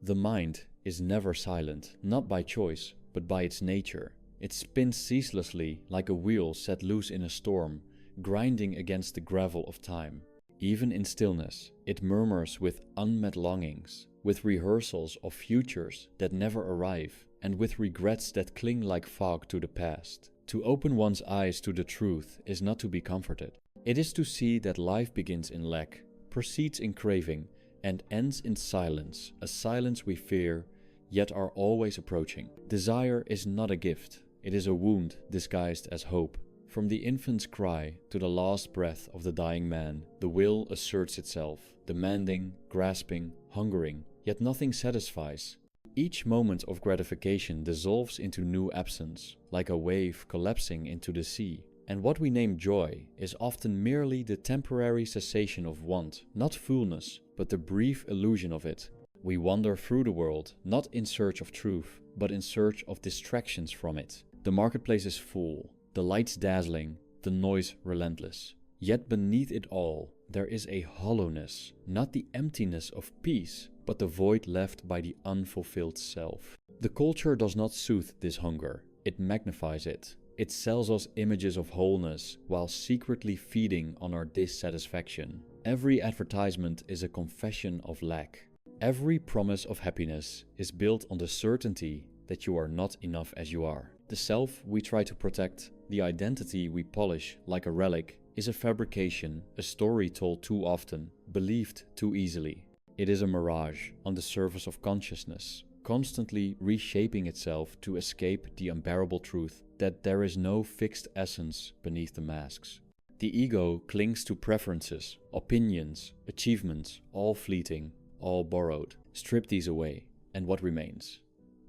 The mind is never silent, not by choice, but by its nature. It spins ceaselessly like a wheel set loose in a storm, grinding against the gravel of time. Even in stillness, it murmurs with unmet longings, with rehearsals of futures that never arrive, and with regrets that cling like fog to the past. To open one's eyes to the truth is not to be comforted. It is to see that life begins in lack, proceeds in craving, and ends in silence, a silence we fear, yet are always approaching. Desire is not a gift, it is a wound disguised as hope. From the infant's cry to the last breath of the dying man, the will asserts itself, demanding, grasping, hungering, yet nothing satisfies. Each moment of gratification dissolves into new absence, like a wave collapsing into the sea. And what we name joy is often merely the temporary cessation of want, not fullness, but the brief illusion of it. We wander through the world, not in search of truth, but in search of distractions from it. The marketplace is full, the lights dazzling, the noise relentless. Yet beneath it all, there is a hollowness, not the emptiness of peace, but the void left by the unfulfilled self. The culture does not soothe this hunger, it magnifies it. It sells us images of wholeness while secretly feeding on our dissatisfaction. Every advertisement is a confession of lack. Every promise of happiness is built on the certainty that you are not enough as you are. The self we try to protect, the identity we polish like a relic, is a fabrication, a story told too often, believed too easily. It is a mirage on the surface of consciousness, constantly reshaping itself to escape the unbearable truth that there is no fixed essence beneath the masks. The ego clings to preferences, opinions, achievements, all fleeting, all borrowed. Strip these away, and what remains?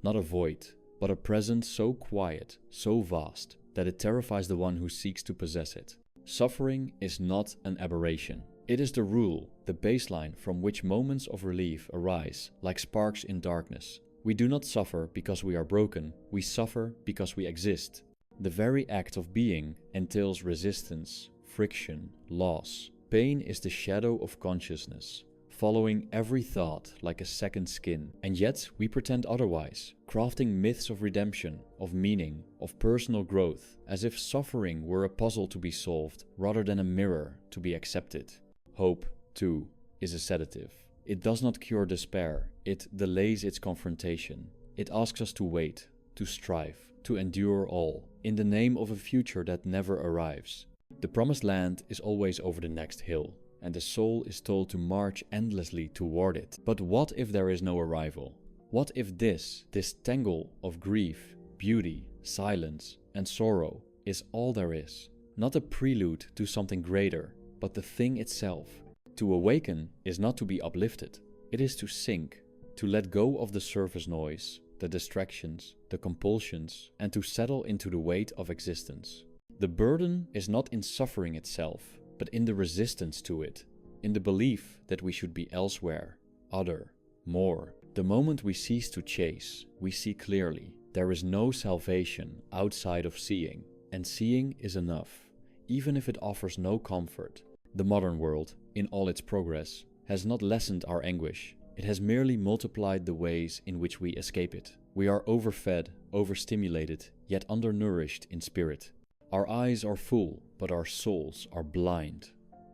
Not a void, but a presence so quiet, so vast, that it terrifies the one who seeks to possess it. Suffering is not an aberration. It is the rule, the baseline from which moments of relief arise, like sparks in darkness. We do not suffer because we are broken, we suffer because we exist. The very act of being entails resistance, friction, loss. Pain is the shadow of consciousness, following every thought like a second skin. And yet we pretend otherwise, crafting myths of redemption, of meaning, of personal growth, as if suffering were a puzzle to be solved rather than a mirror to be accepted. Hope, too, is a sedative. It does not cure despair, it delays its confrontation. It asks us to wait, to strive, to endure all, in the name of a future that never arrives. The promised land is always over the next hill, and the soul is told to march endlessly toward it. But what if there is no arrival? What if this tangle of grief, beauty, silence, and sorrow is all there is? Not a prelude to something greater, but the thing itself. To awaken is not to be uplifted, it is to sink, to let go of the surface noise, the distractions, the compulsions, and to settle into the weight of existence. The burden is not in suffering itself, but in the resistance to it, in the belief that we should be elsewhere, other, more. The moment we cease to chase, we see clearly. There is no salvation outside of seeing, and seeing is enough, even if it offers no comfort. The modern world, in all its progress, has not lessened our anguish. It has merely multiplied the ways in which we escape it. We are overfed, overstimulated, yet undernourished in spirit. Our eyes are full, but our souls are blind.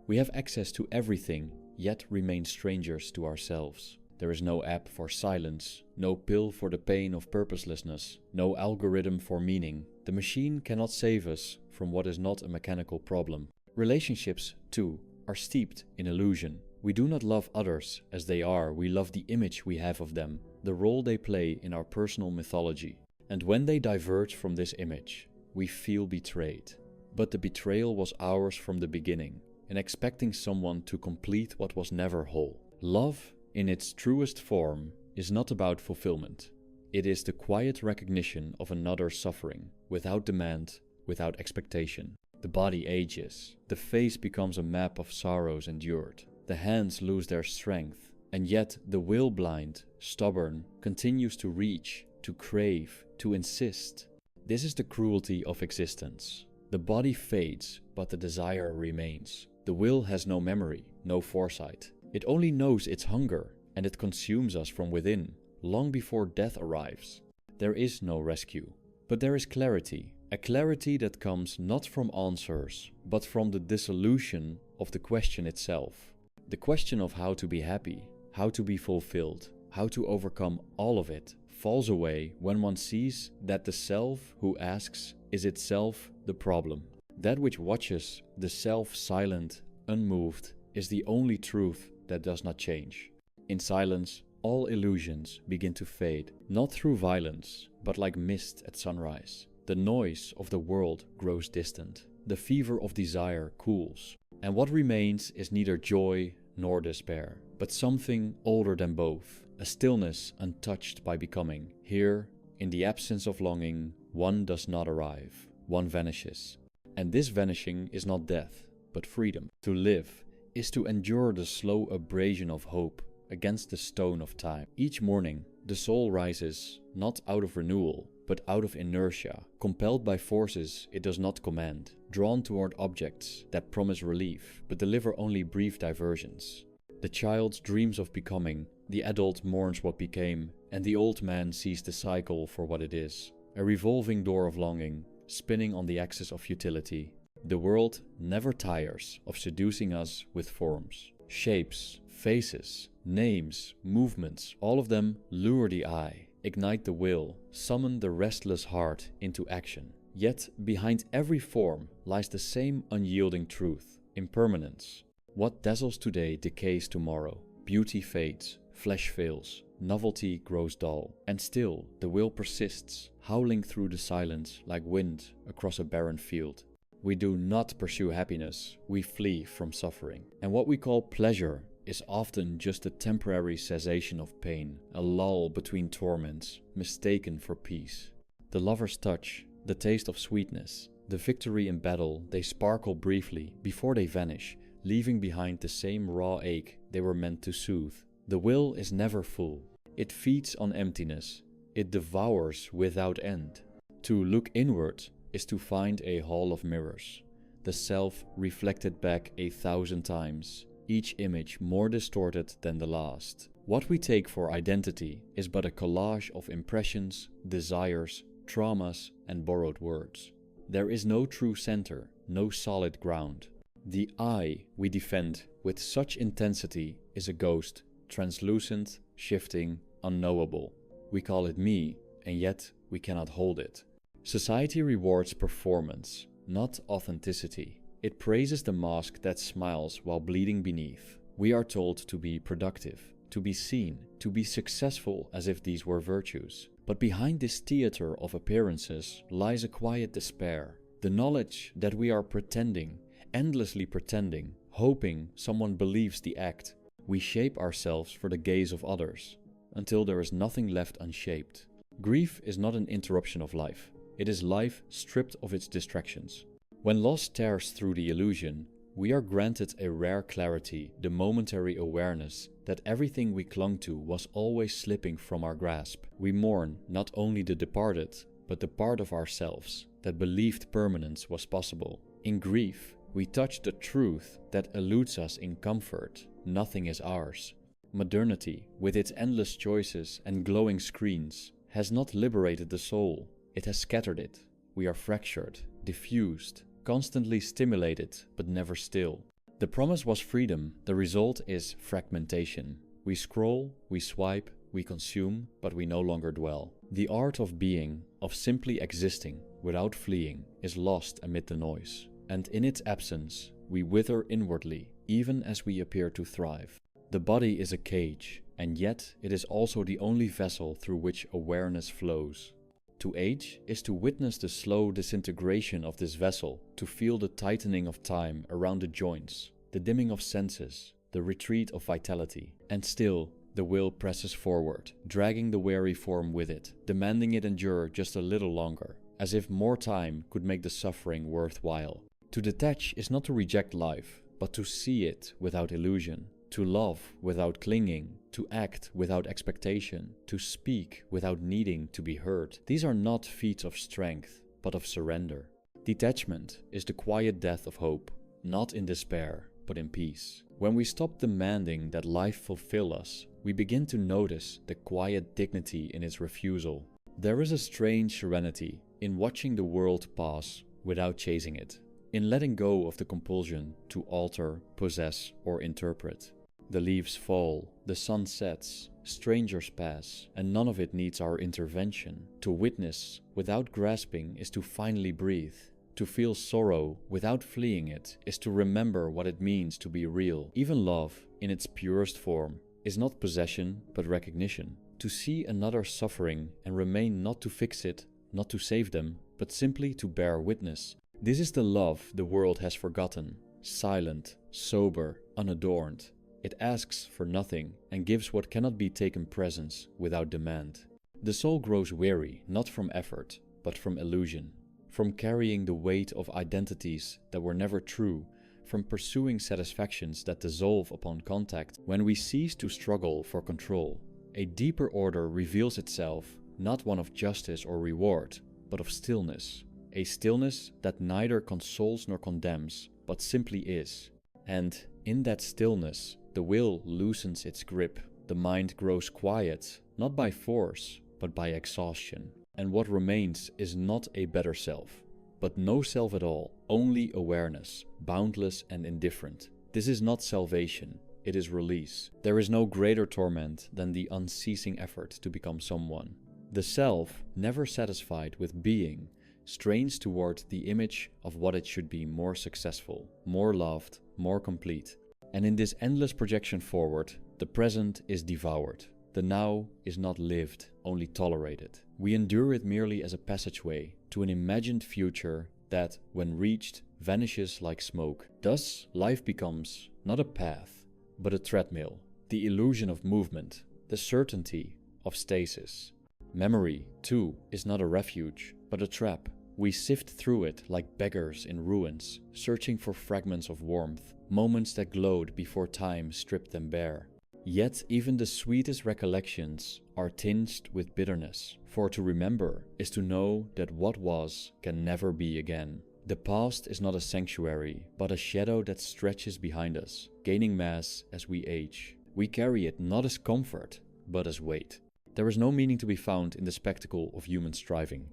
We have access to everything, yet remain strangers to ourselves. There is no app for silence, no pill for the pain of purposelessness, no algorithm for meaning. The machine cannot save us from what is not a mechanical problem. Relationships, too, are steeped in illusion. We do not love others as they are, we love the image we have of them, the role they play in our personal mythology. And when they diverge from this image, we feel betrayed. But the betrayal was ours from the beginning, in expecting someone to complete what was never whole. Love, in its truest form, is not about fulfillment. It is the quiet recognition of another's suffering, without demand, without expectation. The body ages, the face becomes a map of sorrows endured, the hands lose their strength, and yet the will blind, stubborn, continues to reach, to crave, to insist. This is the cruelty of existence. The body fades, but the desire remains. The will has no memory, no foresight. It only knows its hunger, and it consumes us from within, long before death arrives. There is no rescue, but there is clarity, a clarity that comes not from answers, but from the dissolution of the question itself. The question of how to be happy, how to be fulfilled, how to overcome all of it falls away when one sees that the self who asks is itself the problem. That which watches the self silent, unmoved, is the only truth that does not change. In silence, all illusions begin to fade, not through violence, but like mist at sunrise. The noise of the world grows distant. The fever of desire cools. And what remains is neither joy nor despair, but something older than both, a stillness untouched by becoming. Here, in the absence of longing, one does not arrive, one vanishes. And this vanishing is not death, but freedom. To live is to endure the slow abrasion of hope against the stone of time. Each morning, the soul rises not out of renewal, but out of inertia, compelled by forces it does not command, drawn toward objects that promise relief, but deliver only brief diversions. The child dreams of becoming, the adult mourns what became, and the old man sees the cycle for what it is, a revolving door of longing, spinning on the axis of futility. The world never tires of seducing us with forms, shapes, faces, names, movements. All of them lure the eye, ignite the will, summon the restless heart into action. Yet behind every form lies the same unyielding truth, impermanence. What dazzles today decays tomorrow. Beauty fades, flesh fails, novelty grows dull, and still the will persists, howling through the silence like wind across a barren field. We do not pursue happiness, we flee from suffering. And what we call pleasure is often just a temporary cessation of pain, a lull between torments, mistaken for peace. The lover's touch, the taste of sweetness, the victory in battle, they sparkle briefly before they vanish, leaving behind the same raw ache they were meant to soothe. The will is never full. It feeds on emptiness. It devours without end. To look inward is to find a hall of mirrors, the self reflected back 1,000 times, each image more distorted than the last. What we take for identity is but a collage of impressions, desires, traumas, and borrowed words. There is no true center, no solid ground. The I we defend with such intensity is a ghost, translucent, shifting, unknowable. We call it me, and yet we cannot hold it. Society rewards performance, not authenticity. It praises the mask that smiles while bleeding beneath. We are told to be productive, to be seen, to be successful as if these were virtues. But behind this theater of appearances lies a quiet despair. The knowledge that we are pretending, endlessly pretending, hoping someone believes the act. We shape ourselves for the gaze of others, until there is nothing left unshaped. Grief is not an interruption of life. It is life stripped of its distractions. When loss tears through the illusion, we are granted a rare clarity, the momentary awareness that everything we clung to was always slipping from our grasp. We mourn not only the departed, but the part of ourselves that believed permanence was possible. In grief, we touch the truth that eludes us in comfort. Nothing is ours. Modernity, with its endless choices and glowing screens, has not liberated the soul. It has scattered it. We are fractured, diffused, constantly stimulated, but never still. The promise was freedom. The result is fragmentation. We scroll, we swipe, we consume, but we no longer dwell. The art of being, of simply existing without fleeing, is lost amid the noise. And in its absence, we wither inwardly, even as we appear to thrive. The body is a cage, and yet it is also the only vessel through which awareness flows. To age is to witness the slow disintegration of this vessel, to feel the tightening of time around the joints, the dimming of senses, the retreat of vitality. And still, the will presses forward, dragging the weary form with it, demanding it endure just a little longer, as if more time could make the suffering worthwhile. To detach is not to reject life, but to see it without illusion, to love without clinging, to act without expectation, to speak without needing to be heard. These are not feats of strength, but of surrender. Detachment is the quiet death of hope, not in despair, but in peace. When we stop demanding that life fulfill us, we begin to notice the quiet dignity in its refusal. There is a strange serenity in watching the world pass without chasing it, in letting go of the compulsion to alter, possess, or interpret. The leaves fall, the sun sets, strangers pass, and none of it needs our intervention. To witness without grasping is to finally breathe. To feel sorrow without fleeing it is to remember what it means to be real. Even love, in its purest form, is not possession but recognition. To see another suffering and remain not to fix it, not to save them, but simply to bear witness. This is the love the world has forgotten. Silent, sober, unadorned. It asks for nothing and gives what cannot be taken presence without demand. The soul grows weary not from effort, but from illusion, from carrying the weight of identities that were never true, from pursuing satisfactions that dissolve upon contact. When we cease to struggle for control, a deeper order reveals itself, not one of justice or reward, but of stillness. A stillness that neither consoles nor condemns, but simply is. And in that stillness, the will loosens its grip. The mind grows quiet, not by force, but by exhaustion. And what remains is not a better self, but no self at all, only awareness, boundless and indifferent. This is not salvation, it is release. There is no greater torment than the unceasing effort to become someone. The self, never satisfied with being, strains toward the image of what it should be more successful, more loved, more complete. And in this endless projection forward, the present is devoured. The now is not lived, only tolerated. We endure it merely as a passageway to an imagined future that, when reached, vanishes like smoke. Thus, life becomes not a path, but a treadmill, the illusion of movement, the certainty of stasis. Memory, too, is not a refuge, but a trap. We sift through it like beggars in ruins, searching for fragments of warmth, moments that glowed before time stripped them bare. Yet even the sweetest recollections are tinged with bitterness, for to remember is to know that what was can never be again. The past is not a sanctuary, but a shadow that stretches behind us, gaining mass as we age. We carry it not as comfort, but as weight. There is no meaning to be found in the spectacle of human striving.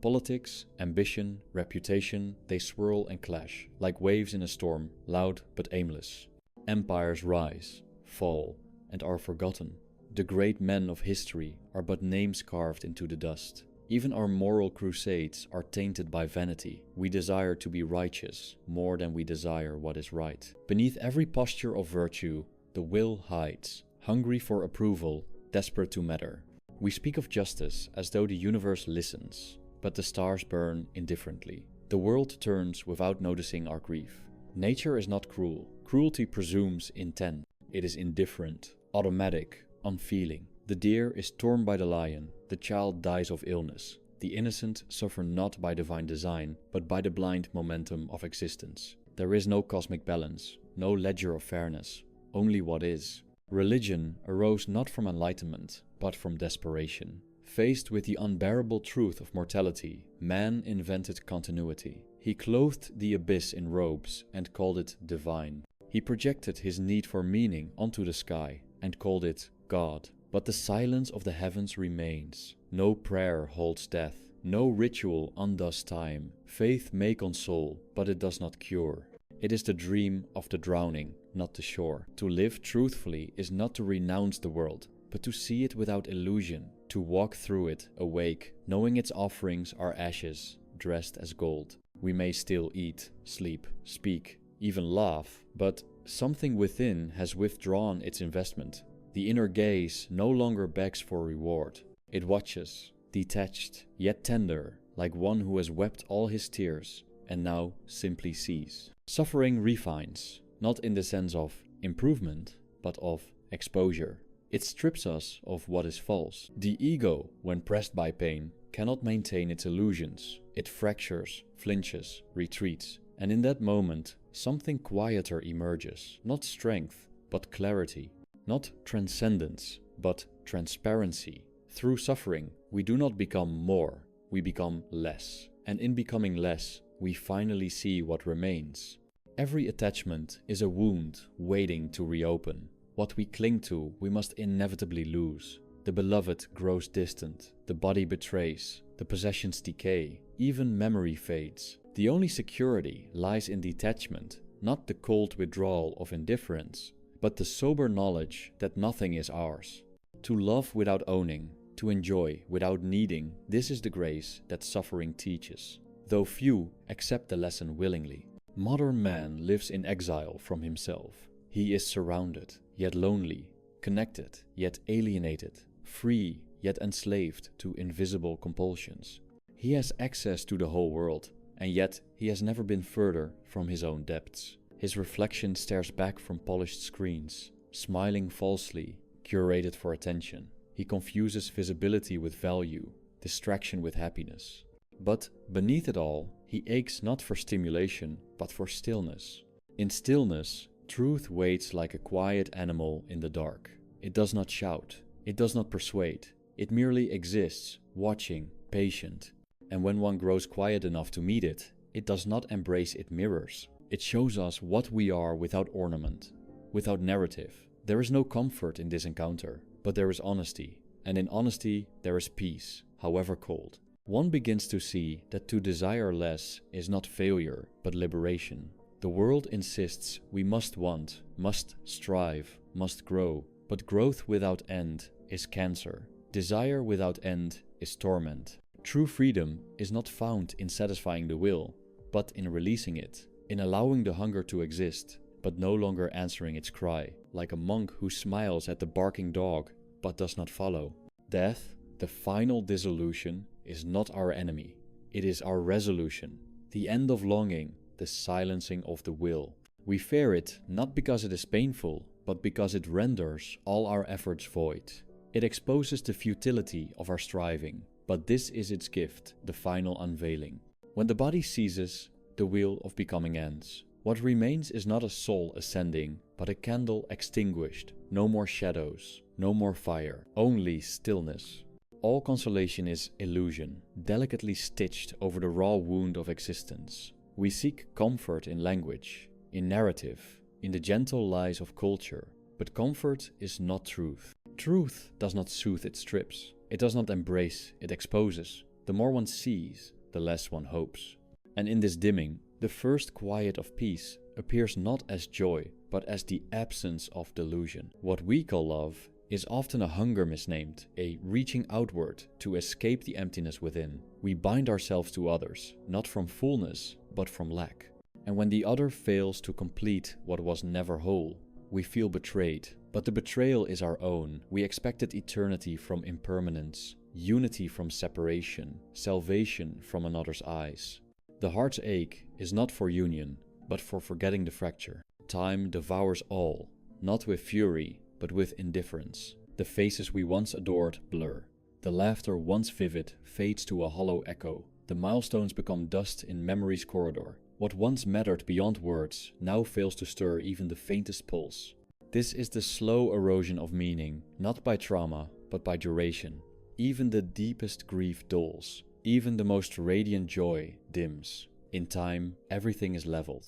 Politics, ambition, reputation, they swirl and clash, like waves in a storm, loud but aimless. Empires rise, fall, and are forgotten. The great men of history are but names carved into the dust. Even our moral crusades are tainted by vanity. We desire to be righteous more than we desire what is right. Beneath every posture of virtue, the will hides, hungry for approval, desperate to matter. We speak of justice as though the universe listens, but the stars burn indifferently. The world turns without noticing our grief. Nature is not cruel. Cruelty presumes intent. It is indifferent, automatic, unfeeling. The deer is torn by the lion. The child dies of illness. The innocent suffer not by divine design, but by the blind momentum of existence. There is no cosmic balance, no ledger of fairness, only what is. Religion arose not from enlightenment, but from desperation. Faced with the unbearable truth of mortality, man invented continuity. He clothed the abyss in robes and called it divine. He projected his need for meaning onto the sky and called it God. But the silence of the heavens remains. No prayer holds death. No ritual undoes time. Faith may console, but it does not cure. It is the dream of the drowning, not the shore. To live truthfully is not to renounce the world, but to see it without illusion, to walk through it awake, knowing its offerings are ashes, dressed as gold. We may still eat, sleep, speak, even laugh, but something within has withdrawn its investment. The inner gaze no longer begs for reward. It watches, detached, yet tender, like one who has wept all his tears and now simply sees. Suffering refines, not in the sense of improvement, but of exposure. It strips us of what is false. The ego, when pressed by pain, cannot maintain its illusions. It fractures, flinches, retreats, and in that moment, something quieter emerges. Not strength, but clarity. Not transcendence, but transparency. Through suffering, we do not become more, we become less. And in becoming less, we finally see what remains. Every attachment is a wound waiting to reopen. What we cling to, we must inevitably lose. The beloved grows distant, the body betrays, the possessions decay, even memory fades. The only security lies in detachment, not the cold withdrawal of indifference, but the sober knowledge that nothing is ours. To love without owning, to enjoy without needing, this is the grace that suffering teaches, though few accept the lesson willingly. Modern man lives in exile from himself. He is surrounded, yet lonely, connected, yet alienated, free, yet enslaved to invisible compulsions. He has access to the whole world, and yet he has never been further from his own depths. His reflection stares back from polished screens, smiling falsely, curated for attention. He confuses visibility with value, distraction with happiness. But beneath it all, he aches not for stimulation, but for stillness. In stillness, truth waits like a quiet animal in the dark. It does not shout, it does not persuade, it merely exists, watching, patient. And when one grows quiet enough to meet it, it does not embrace its mirrors. It shows us what we are without ornament, without narrative. There is no comfort in this encounter, but there is honesty, and in honesty there is peace, however cold. One begins to see that to desire less is not failure, but liberation. The world insists we must want, must strive, must grow, but growth without end is cancer. Desire without end is torment. True freedom is not found in satisfying the will, but in releasing it, in allowing the hunger to exist, but no longer answering its cry, like a monk who smiles at the barking dog, but does not follow. Death, the final dissolution, is not our enemy. It is our resolution, the end of longing, the silencing of the will. We fear it not because it is painful, but because it renders all our efforts void. It exposes the futility of our striving, but this is its gift, the final unveiling. When the body ceases, the wheel of becoming ends. What remains is not a soul ascending, but a candle extinguished. No more shadows, no more fire, only stillness. All consolation is illusion, delicately stitched over the raw wound of existence. We seek comfort in language, in narrative, in the gentle lies of culture, but comfort is not truth. Truth does not soothe its strips. It does not embrace, it exposes. The more one sees, the less one hopes. And in this dimming, the first quiet of peace appears not as joy, but as the absence of delusion. What we call love is often a hunger misnamed, a reaching outward to escape the emptiness within. We bind ourselves to others, not from fullness, but from lack. And when the other fails to complete what was never whole, we feel betrayed. But the betrayal is our own. We expected eternity from impermanence, unity from separation, salvation from another's eyes. The heart's ache is not for union, but for forgetting the fracture. Time devours all, not with fury, but with indifference. The faces we once adored blur. The laughter once vivid fades to a hollow echo. The milestones become dust in memory's corridor. What once mattered beyond words now fails to stir even the faintest pulse. This is the slow erosion of meaning, not by trauma, but by duration. Even the deepest grief dulls. Even the most radiant joy dims. In time, everything is leveled.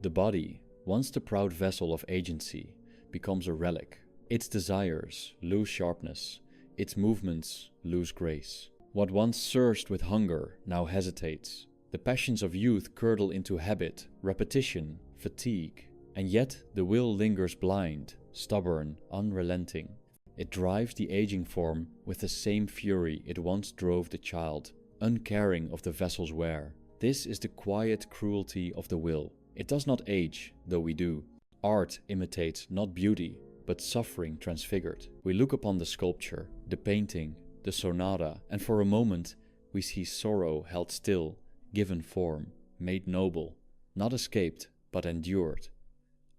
The body, once the proud vessel of agency, becomes a relic. Its desires lose sharpness. Its movements lose grace. What once surged with hunger now hesitates. The passions of youth curdle into habit, repetition, fatigue. And yet the will lingers blind, stubborn, unrelenting. It drives the aging form with the same fury it once drove the child, uncaring of the vessel's wear. This is the quiet cruelty of the will. It does not age, though we do. Art imitates not beauty, but suffering transfigured. We look upon the sculpture, the painting, the sonata, and for a moment we see sorrow held still, given form, made noble, not escaped, but endured.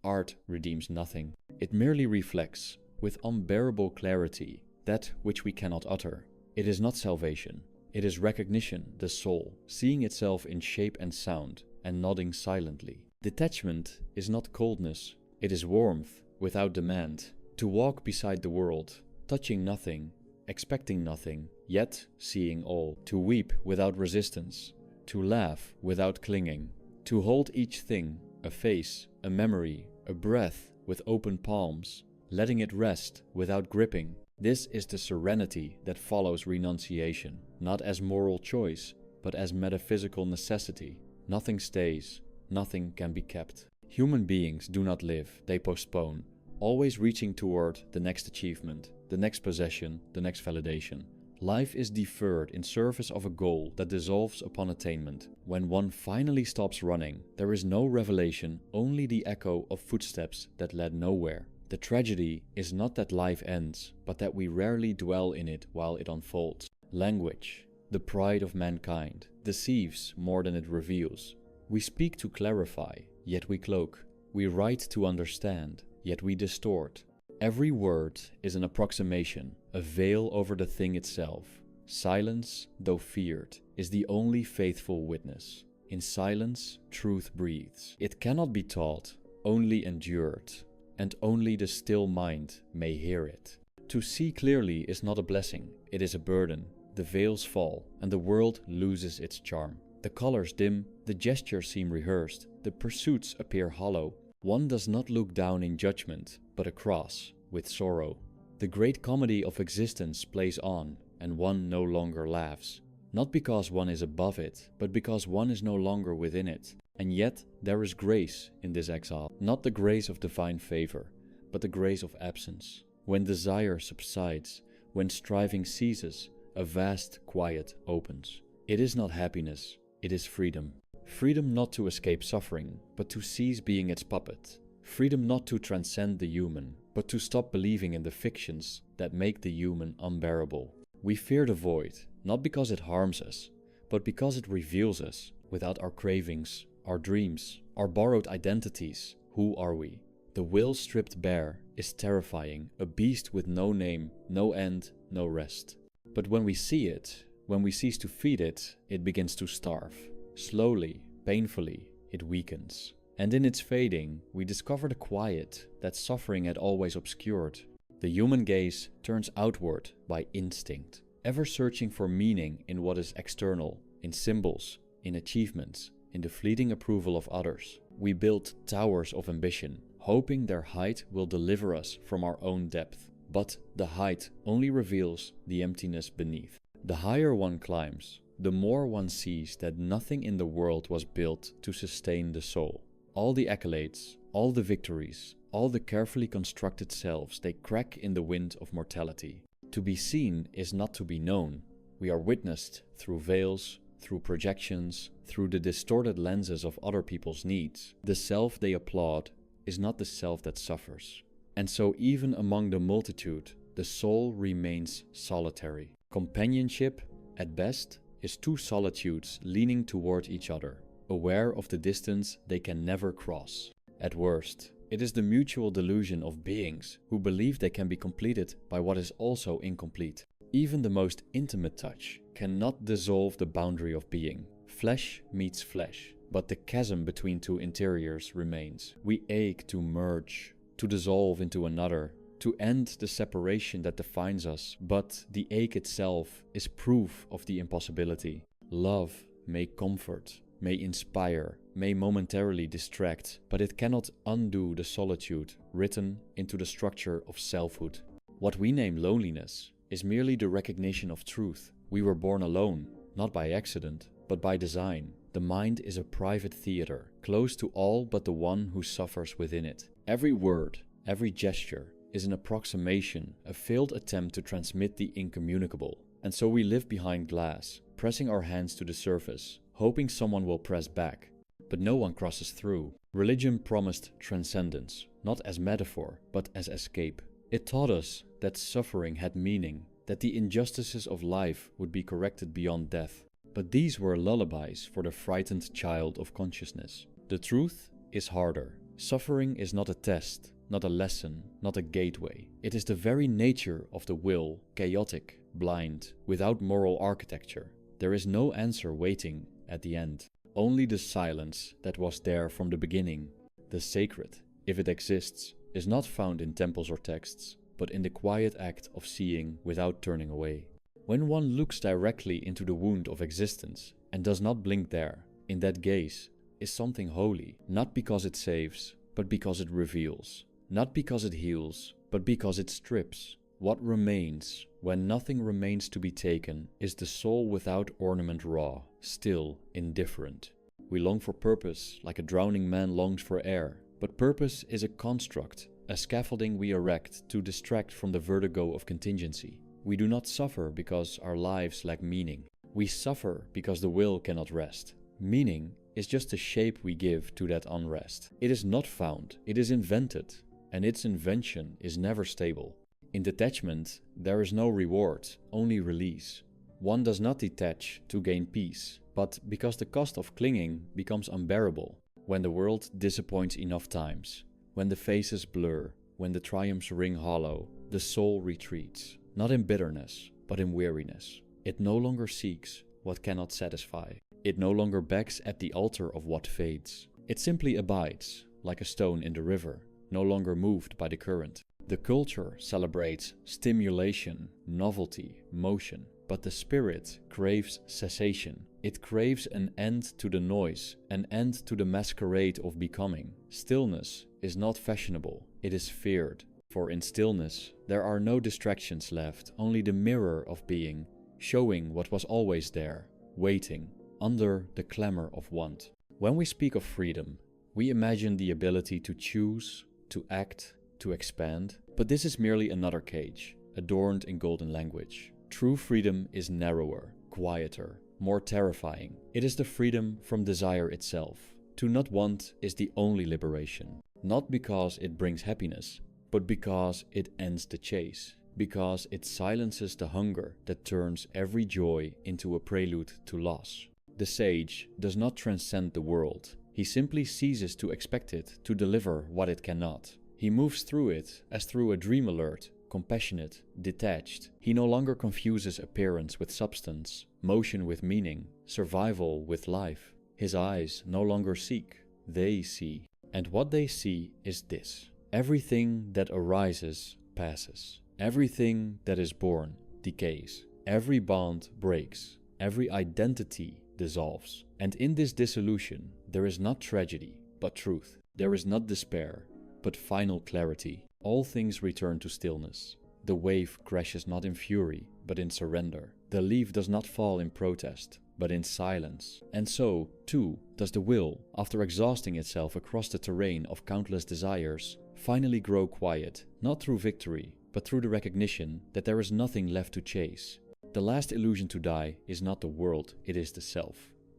Art redeems nothing. It merely reflects, with unbearable clarity, that which we cannot utter. It is not salvation. It is recognition, the soul, seeing itself in shape and sound, and nodding silently. Detachment is not coldness. It is warmth, without demand. To walk beside the world, touching nothing, expecting nothing, yet seeing all. To weep without resistance. To laugh without clinging. To hold each thing, a face, a memory, a breath with open palms. letting it rest without gripping. This is the serenity that follows renunciation, not as moral choice, but as metaphysical necessity. Nothing stays, nothing can be kept. Human beings do not live, they postpone, always reaching toward the next achievement, the next possession, the next validation. Life is deferred in service of a goal that dissolves upon attainment. When one finally stops running, there is no revelation, only the echo of footsteps that led nowhere. The tragedy is not that life ends, but that we rarely dwell in it while it unfolds. Language, the pride of mankind, deceives more than it reveals. We speak to clarify, yet we cloak. We write to understand, yet we distort. Every word is an approximation, a veil over the thing itself. Silence, though feared, is the only faithful witness. In silence, truth breathes. It cannot be taught, only endured, and only the still mind may hear it. To see clearly is not a blessing, it is a burden. The veils fall, and the world loses its charm. The colors dim, the gestures seem rehearsed, the pursuits appear hollow. One does not look down in judgment, but across, with sorrow. The great comedy of existence plays on, and one no longer laughs. Not because one is above it, but because one is no longer within it. And yet there is grace in this exile, not the grace of divine favor, but the grace of absence. When desire subsides, when striving ceases, a vast quiet opens. It is not happiness, it is freedom. Freedom not to escape suffering, but to cease being its puppet. Freedom not to transcend the human, but to stop believing in the fictions that make the human unbearable. We fear the void, not because it harms us, but because it reveals us. Without our cravings, our dreams, our borrowed identities, who are we? The will stripped bare is terrifying, a beast with no name, no end, no rest. But when we see it, when we cease to feed it, it begins to starve. Slowly, painfully, it weakens. And in its fading, we discover the quiet that suffering had always obscured. The human gaze turns outward by instinct, ever searching for meaning in what is external, in symbols, in achievements, in the fleeting approval of others. We build towers of ambition, hoping their height will deliver us from our own depth. But the height only reveals the emptiness beneath. The higher one climbs, the more one sees that nothing in the world was built to sustain the soul. All the accolades, all the victories, all the carefully constructed selves, they crack in the wind of mortality. To be seen is not to be known. We are witnessed through veils, through projections, through the distorted lenses of other people's needs. The self they applaud is not the self that suffers. And so even among the multitude, the soul remains solitary. Companionship, at best, is two solitudes leaning toward each other, aware of the distance they can never cross. At worst, it is the mutual delusion of beings who believe they can be completed by what is also incomplete. Even the most intimate touch cannot dissolve the boundary of being. Flesh meets flesh, but the chasm between two interiors remains. We ache to merge, to dissolve into another, to end the separation that defines us, but the ache itself is proof of the impossibility. Love may comfort, may inspire, may momentarily distract, but it cannot undo the solitude written into the structure of selfhood. What we name loneliness is merely the recognition of truth. We were born alone, not by accident, but by design. The mind is a private theater, closed to all but the one who suffers within it. Every word, every gesture is an approximation, a failed attempt to transmit the incommunicable. And so we live behind glass, pressing our hands to the surface, hoping someone will press back. But no one crosses through. Religion promised transcendence, not as metaphor, but as escape. It taught us that suffering had meaning, that the injustices of life would be corrected beyond death. But these were lullabies for the frightened child of consciousness. The truth is harder. Suffering is not a test, not a lesson, not a gateway. It is the very nature of the will, chaotic, blind, without moral architecture. There is no answer waiting at the end. Only the silence that was there from the beginning. The sacred, if it exists, is not found in temples or texts, but in the quiet act of seeing without turning away. When one looks directly into the wound of existence and does not blink there, in that gaze is something holy, not because it saves, but because it reveals. not because it heals, but because it strips. What remains, when nothing remains to be taken, is the soul without ornament raw, still, indifferent. We long for purpose, like a drowning man longs for air. But purpose is a construct, a scaffolding we erect to distract from the vertigo of contingency. We do not suffer because our lives lack meaning. We suffer because the will cannot rest. Meaning is just the shape we give to that unrest. It is not found, it is invented, and its invention is never stable. In detachment, there is no reward, only release. One does not detach to gain peace, but because the cost of clinging becomes unbearable, when the world disappoints enough times, when the faces blur, when the triumphs ring hollow, the soul retreats, not in bitterness, but in weariness. It no longer seeks what cannot satisfy. It no longer begs at the altar of what fades. It simply abides, like a stone in the river, no longer moved by the current. The culture celebrates stimulation, novelty, motion, but the spirit craves cessation. It craves an end to the noise, an end to the masquerade of becoming. Stillness is not fashionable, it is feared. For in stillness, there are no distractions left, only the mirror of being, showing what was always there, waiting, under the clamor of want. When we speak of freedom, we imagine the ability to choose, to act, to expand, but this is merely another cage, adorned in golden language. True freedom is narrower, quieter, more terrifying. It is the freedom from desire itself. To not want is the only liberation, not because it brings happiness, but because it ends the chase, because it silences the hunger that turns every joy into a prelude to loss. The sage does not transcend the world. He simply ceases to expect it to deliver what it cannot. He moves through it as through a dream alert, compassionate, detached. He no longer confuses appearance with substance, motion with meaning, survival with life. His eyes no longer seek, they see. And what they see is this: everything that arises passes. Everything that is born decays. Every bond breaks. Every identity dissolves. And in this dissolution, there is not tragedy, but truth. There is not despair, but final clarity. All things return to stillness. The wave crashes not in fury, but in surrender. The leaf does not fall in protest, but in silence. And so, too, does the will, after exhausting itself across the terrain of countless desires, finally grow quiet, not through victory, but through the recognition that there is nothing left to chase. The last illusion to die is not the world, it is the self.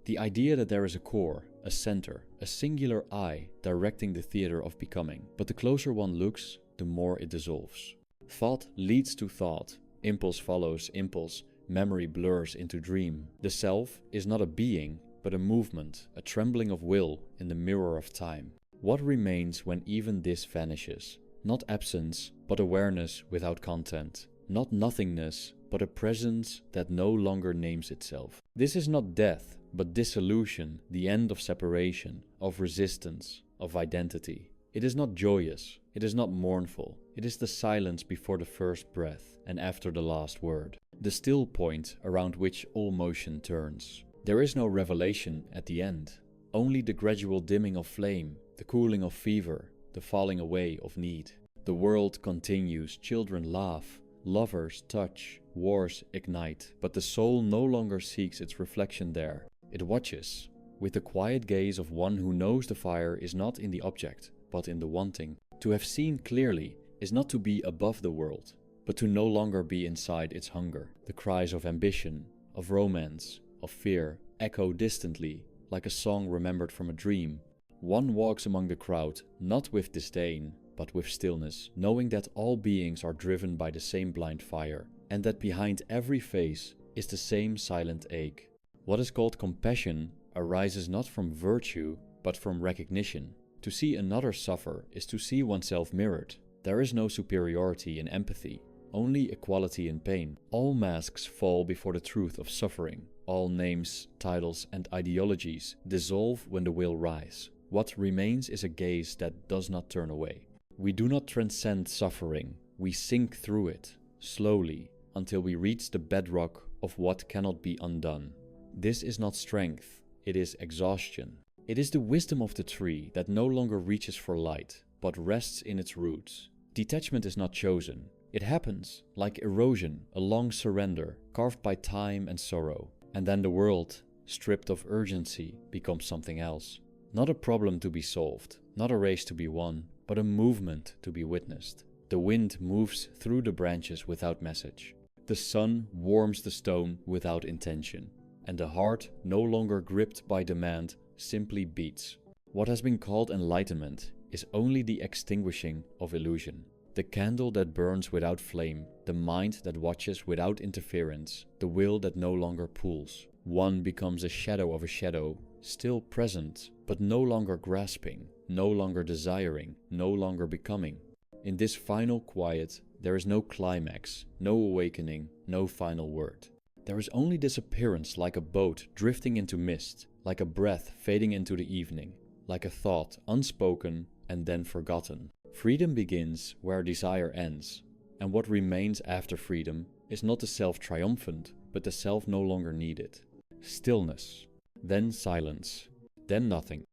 The idea that there is a core, a center, a singular I directing the theater of becoming. But the closer one looks, the more it dissolves. Thought leads to thought, impulse follows impulse, memory blurs into dream. The self is not a being, but a movement, a trembling of will in the mirror of time. What remains when even this vanishes? Not absence, but awareness without content. Not nothingness, but a presence that no longer names itself. This is not death, but dissolution, the end of separation, of resistance, of identity. It is not joyous, it is not mournful, it is the silence before the first breath and after the last word. The still point around which all motion turns. There is no revelation at the end, only the gradual dimming of flame, the cooling of fever, the falling away of need. The world continues, children laugh, lovers touch, wars ignite, but the soul no longer seeks its reflection there. It watches, with the quiet gaze of one who knows the fire is not in the object, but in the wanting. To have seen clearly is not to be above the world, but to no longer be inside its hunger. The cries of ambition, of romance, of fear, echo distantly, like a song remembered from a dream. One walks among the crowd, not with disdain, but with stillness, knowing that all beings are driven by the same blind fire, and that behind every face is the same silent ache. What is called compassion arises not from virtue, but from recognition. To see another suffer is to see oneself mirrored. There is no superiority in empathy, only equality in pain. All masks fall before the truth of suffering. All names, titles, and ideologies dissolve when the will rise. What remains is a gaze that does not turn away. We do not transcend suffering, we sink through it, slowly, until we reach the bedrock of what cannot be undone. This is not strength, it is exhaustion. It is the wisdom of the tree that no longer reaches for light, but rests in its roots. Detachment is not chosen. It happens, like erosion, a long surrender, carved by time and sorrow. And then the world, stripped of urgency, becomes something else. Not a problem to be solved, not a race to be won, but a movement to be witnessed. The wind moves through the branches without message. The sun warms the stone without intention. And the heart, no longer gripped by demand, simply beats. What has been called enlightenment is only the extinguishing of illusion. The candle that burns without flame, the mind that watches without interference, the will that no longer pulls. One becomes a shadow of a shadow, still present, but no longer grasping, no longer desiring, no longer becoming. In this final quiet, there is no climax, no awakening, no final word. There is only disappearance, like a boat drifting into mist, like a breath fading into the evening, like a thought unspoken and then forgotten. Freedom begins where desire ends, and what remains after freedom is not the self triumphant, but the self no longer needed. Stillness, then silence, then nothing.